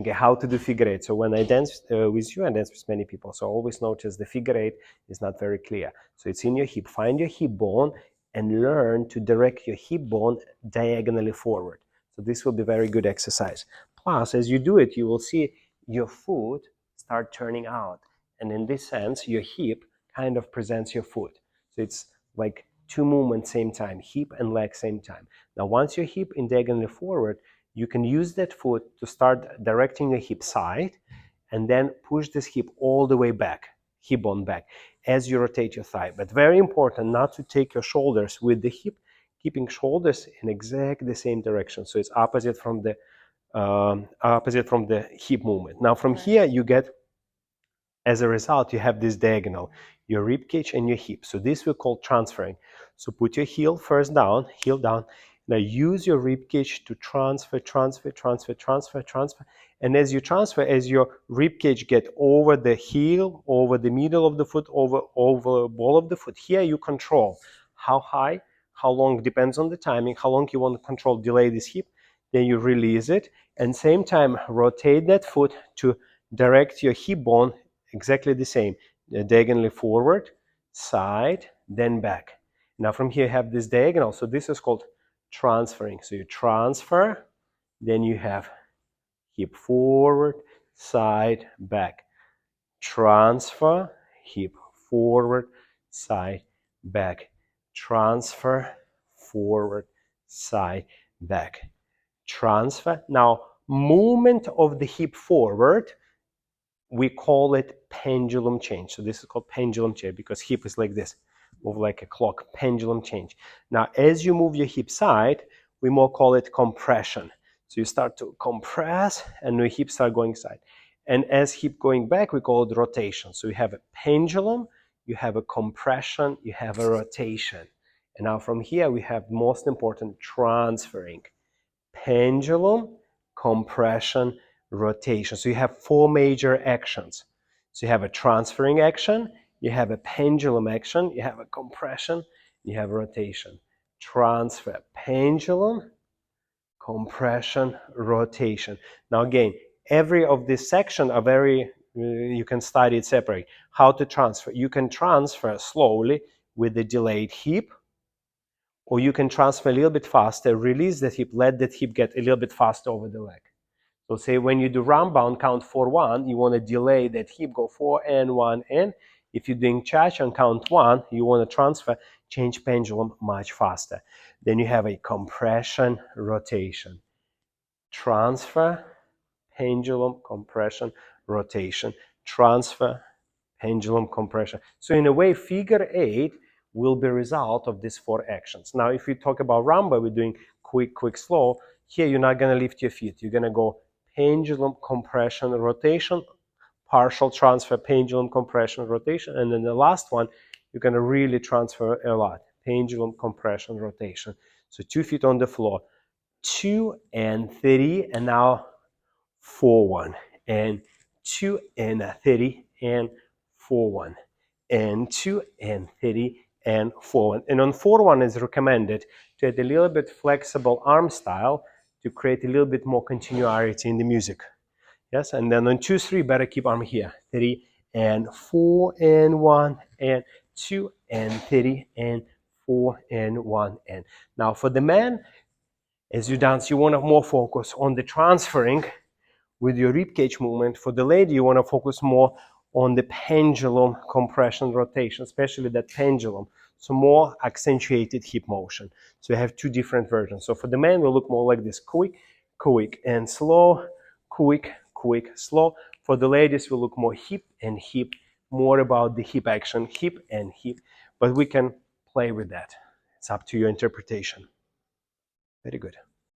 Okay, how to do figure eight. So when I dance with you, I dance with many people. So always notice the figure eight is not very clear. So it's in your hip. Find your hip bone and learn to direct your hip bone diagonally forward. So this will be very good exercise. Plus, as you do it, you will see your foot start turning out. And in this sense, your hip kind of presents your foot. So it's like two movements same time, hip and leg same time. Now, once your hip in diagonally forward, you can use that foot to start directing your hip side and then push this hip all the way back, hip bone back, as you rotate your thigh. But very important not to take your shoulders with the hip, keeping shoulders in exactly the same direction. So it's opposite from the hip movement. Now from here you get, as a result, you have this diagonal, your rib cage and your hip. So this we call transferring. So put your heel first down, heel down. Now use your rib cage to transfer. And as you transfer, as your rib cage get over the heel, over the middle of the foot, over ball of the foot, here you control how high, how long, depends on the timing, how long you want to control, delay this hip. Then you release it, and same time rotate that foot to direct your hip bone exactly the same, diagonally forward, side, then back. Now from here you have this diagonal, so this is called transferring. So you transfer, then you have hip forward, side, back. Transfer, hip forward, side, back. Transfer, forward, side, back. Transfer. Now, movement of the hip forward, we call it pendulum change. So this is called pendulum change because hip is like this, move like a clock, pendulum change. Now, as you move your hip side, we more call it compression. So you start to compress and your hip start going side. And as hip going back, we call it rotation. So you have a pendulum, you have a compression, you have a rotation. And now from here, we have most important transferring. Pendulum, compression, rotation. So you have four major actions. So you have a transferring action, you have a pendulum action, you have a compression, you have a rotation. Transfer, pendulum, compression, rotation. Now again, every of this section are very, you can study it separate. How to transfer? You can transfer slowly with the delayed hip, or you can transfer a little bit faster, release that hip, let that hip get a little bit faster over the leg. So say when you do rumba on count 4-1, you want to delay that hip, go 4 and 1 and. If you're doing cha-cha on count 1, you want to transfer, change pendulum much faster. Then you have a compression, rotation. Transfer, pendulum, compression, rotation. Transfer, pendulum, compression. So in a way, figure eight will be a result of these four actions. Now, if we talk about rumba, we're doing quick, quick, slow. Here, you're not going to lift your feet. You're going to go pendulum, compression, rotation, partial transfer, pendulum, compression, rotation. And then the last one, you're going to really transfer a lot. Pendulum, compression, rotation. So 2 feet on the floor. 2 and 30, and now 4-1. And 2 and 30, and 4-1. And 2 and 30, and 4-1. And on 4-1 is recommended to add a little bit flexible arm style to create a little bit more continuity in the music. Yes, and then on 2-3, better keep arm here. 3 and 4 and 1 and 2 and 30 and 4 and 1 and. Now for the man, as you dance, you want to more focus on the transferring with your ribcage movement. For the lady, you want to focus more on the pendulum compression rotation, especially that pendulum. So more accentuated hip motion. So you have two different versions. So for the man, will look more like this: quick, quick, and slow, quick, quick, slow. For the ladies, will look more hip and hip, more about the hip action, hip and hip. But we can play with that. It's up to your interpretation. Very good.